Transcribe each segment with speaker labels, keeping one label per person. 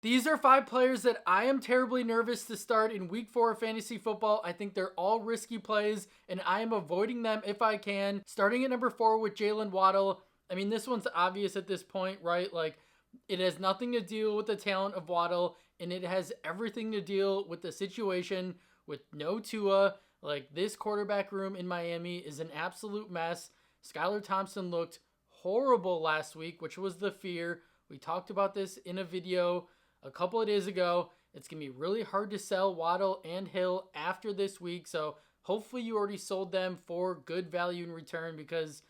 Speaker 1: These are 5 players that I am terribly nervous to start in week 4 of fantasy football. I think they're all risky plays, and I am avoiding them if I can. Starting at number 4 with Jaylen Waddle. I mean, this one's obvious at this point, right? Like, it has nothing to do with the talent of Waddle, and it has everything to deal with the situation with no Tua. Like, this quarterback room in Miami is an absolute mess. Skylar Thompson looked horrible last week, which was the fear. We talked about this in a video a couple of days ago. It's going to be really hard to sell Waddle and Hill after this week, so hopefully you already sold them for good value in return, because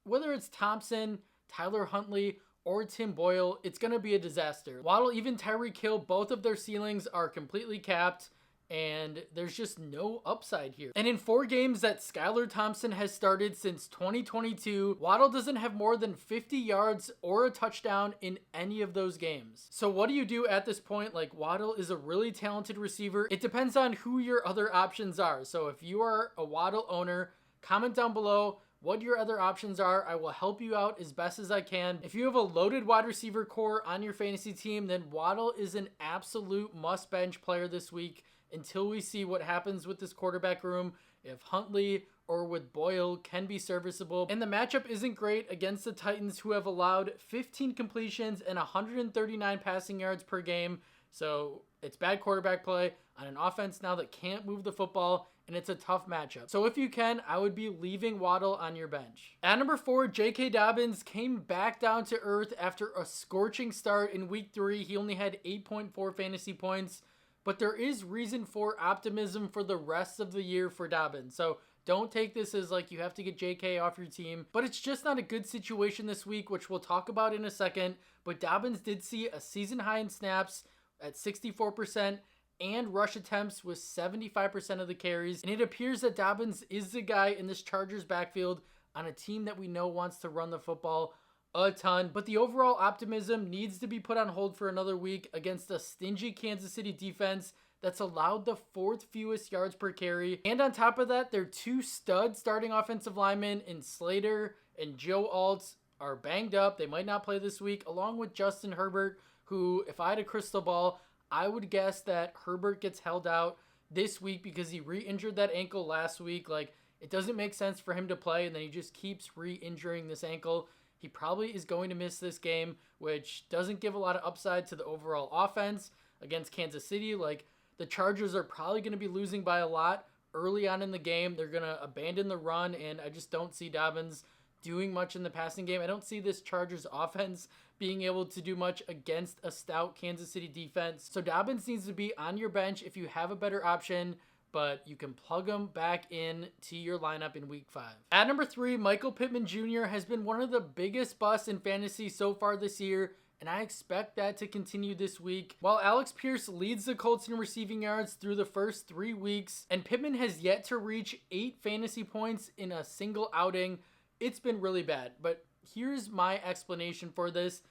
Speaker 1: whether it's Thompson, Tyler Huntley, or Tim Boyle, it's going to be a disaster. Waddle, even Tyreek Hill, both of their ceilings are completely capped, and there's just no upside here. And in 4 games that Skylar Thompson has started since 2022, Waddle doesn't have more than 50 yards or a touchdown in any of those games. So what do you do at this point? Like, Waddle is a really talented receiver. It depends on who your other options are. So if you are a Waddle owner, comment down below what your other options are. I will help you out as best as I can. If you have a loaded wide receiver core on your fantasy team, then Waddle is an absolute must-bench player this week until we see what happens with this quarterback room, if Huntley or with Boyle can be serviceable. And the matchup isn't great against the Titans, who have allowed 15 completions and 139 passing yards per game. So it's bad quarterback play on an offense now that can't move the football, and it's a tough matchup. So if you can, I would be leaving Waddle on your bench. At number 4, J.K. Dobbins came back down to earth after a scorching start in week 3. He only had 8.4 fantasy points, but there is reason for optimism for the rest of the year for Dobbins. So don't take this as like you have to get JK off your team, but it's just not a good situation this week, which we'll talk about in a second. But Dobbins did see a season high in snaps at 64%, and rush attempts with 75% of the carries. And it appears that Dobbins is the guy in this Chargers backfield on a team that we know wants to run the football a ton. But the overall optimism needs to be put on hold for another week against a stingy Kansas City defense that's allowed the 4th fewest yards per carry. And on top of that, their 2 stud starting offensive linemen in Slater and Joe Alt are banged up. They might not play this week, along with Justin Herbert, who, if I had a crystal ball, I would guess that Herbert gets held out this week because he re-injured that ankle last week. Like, it doesn't make sense for him to play, and then he just keeps re-injuring this ankle. He probably is going to miss this game, which doesn't give a lot of upside to the overall offense against Kansas City. Like, the Chargers are probably going to be losing by a lot early on in the game. They're going to abandon the run, and I just don't see Dobbins doing much in the passing game. I don't see this Chargers offense being able to do much against a stout Kansas City defense. So Dobbins needs to be on your bench if you have a better option, but you can plug him back in to your lineup in week 5. At number 3, Michael Pittman Jr. has been one of the biggest busts in fantasy so far this year, and I expect that to continue this week. While Alex Pierce leads the Colts in receiving yards through the first 3 weeks, and Pittman has yet to reach 8 fantasy points in a single outing, it's been really bad. But here's my explanation for this.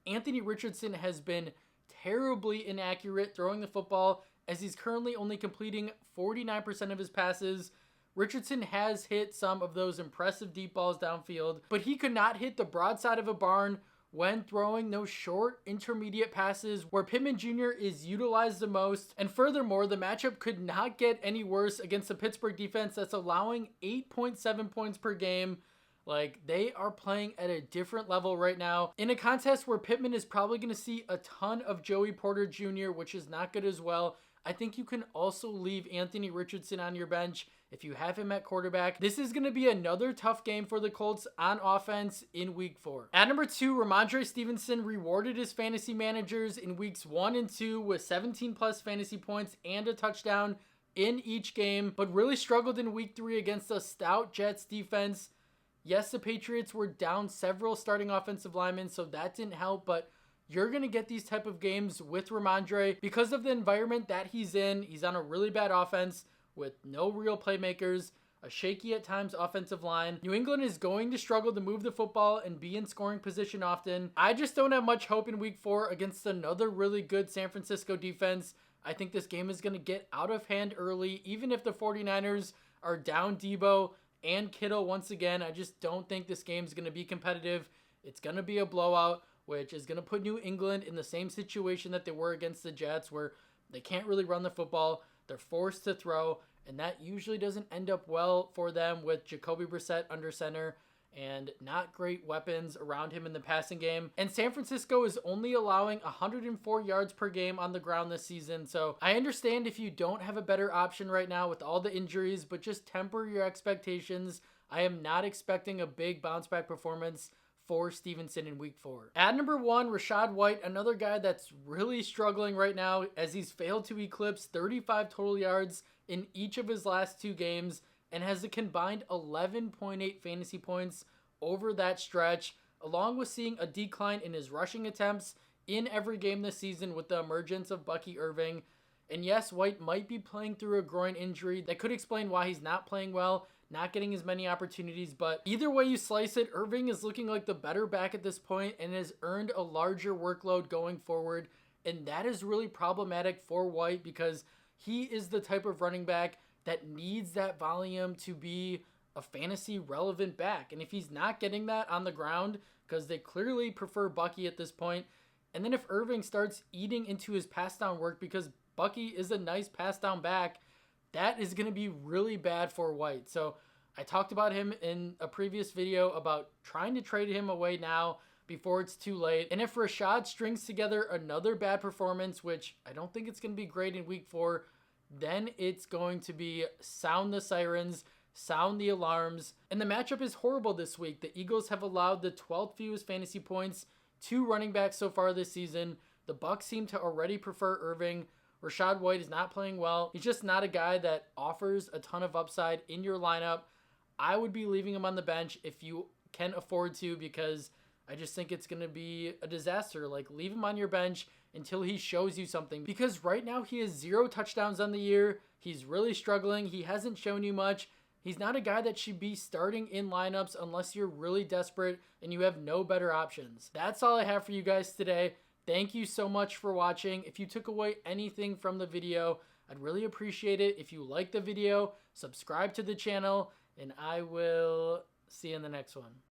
Speaker 1: Anthony Richardson has been terribly inaccurate throwing the football, as he's currently only completing 49% of his passes. Richardson has hit some of those impressive deep balls downfield, but he could not hit the broadside of a barn when throwing those short intermediate passes where Pittman Jr. is utilized the most. And furthermore, the matchup could not get any worse against the Pittsburgh defense that's allowing 8.7 points per game. Like, they are playing at a different level right now in a contest where Pittman is probably going to see a ton of Joey Porter Jr., which is not good as well. I think you can also leave Anthony Richardson on your bench if you have him at quarterback. This is going to be another tough game for the Colts on offense in week 4. At number 2, Rhamondre Stevenson rewarded his fantasy managers in weeks 1 and 2 with 17 plus fantasy points and a touchdown in each game, but really struggled in week 3 against a stout Jets defense. Yes, the Patriots were down several starting offensive linemen, so that didn't help, but you're going to get these type of games with Rhamondre because of the environment that he's in. He's on a really bad offense with no real playmakers, a shaky at times offensive line. New England is going to struggle to move the football and be in scoring position often. I just don't have much hope in week 4 against another really good San Francisco defense. I think this game is going to get out of hand early, even if the 49ers are down Debo and Kittle once again. I just don't think this game is going to be competitive. It's going to be a blowout. which is going to put New England in the same situation that they were against the Jets, where they can't really run the football. They're forced to throw, and that usually doesn't end up well for them with Jacoby Brissett under center and not great weapons around him in the passing game. And San Francisco is only allowing 104 yards per game on the ground this season. So I understand if you don't have a better option right now with all the injuries, but just temper your expectations. I am not expecting a big bounce back performance for Stevenson in week 4. At number 1, Rachaad White, another guy that's really struggling right now as he's failed to eclipse 35 total yards in each of his last 2 games and has a combined 11.8 fantasy points over that stretch, along with seeing a decline in his rushing attempts in every game this season with the emergence of Bucky Irving. And yes, White might be playing through a groin injury. That could explain why he's not playing well, not getting as many opportunities, but either way you slice it, Irving is looking like the better back at this point and has earned a larger workload going forward, and that is really problematic for White because he is the type of running back that needs that volume to be a fantasy relevant back. And if he's not getting that on the ground, because they clearly prefer Bucky at this point, and then if Irving starts eating into his pass down work because Bucky is a nice pass down back, that is going to be really bad for White. So I talked about him in a previous video about trying to trade him away now before it's too late. And if Rachaad strings together another bad performance, which I don't think it's going to be great in week 4, then it's going to be sound the sirens, sound the alarms. And the matchup is horrible this week. The Eagles have allowed the 12th fewest fantasy points to running backs so far this season. The Bucs seem to already prefer Irving. Rachaad White is not playing well. He's just not a guy that offers a ton of upside in your lineup. I would be leaving him on the bench if you can afford to, because I just think it's going to be a disaster. Like, leave him on your bench until he shows you something, because right now he has 0 touchdowns on the year. He's really struggling. He hasn't shown you much. He's not a guy that should be starting in lineups unless you're really desperate and you have no better options. That's all I have for you guys today. Thank you so much for watching. If you took away anything from the video, I'd really appreciate it. If you like the video, subscribe to the channel, and I will see you in the next one.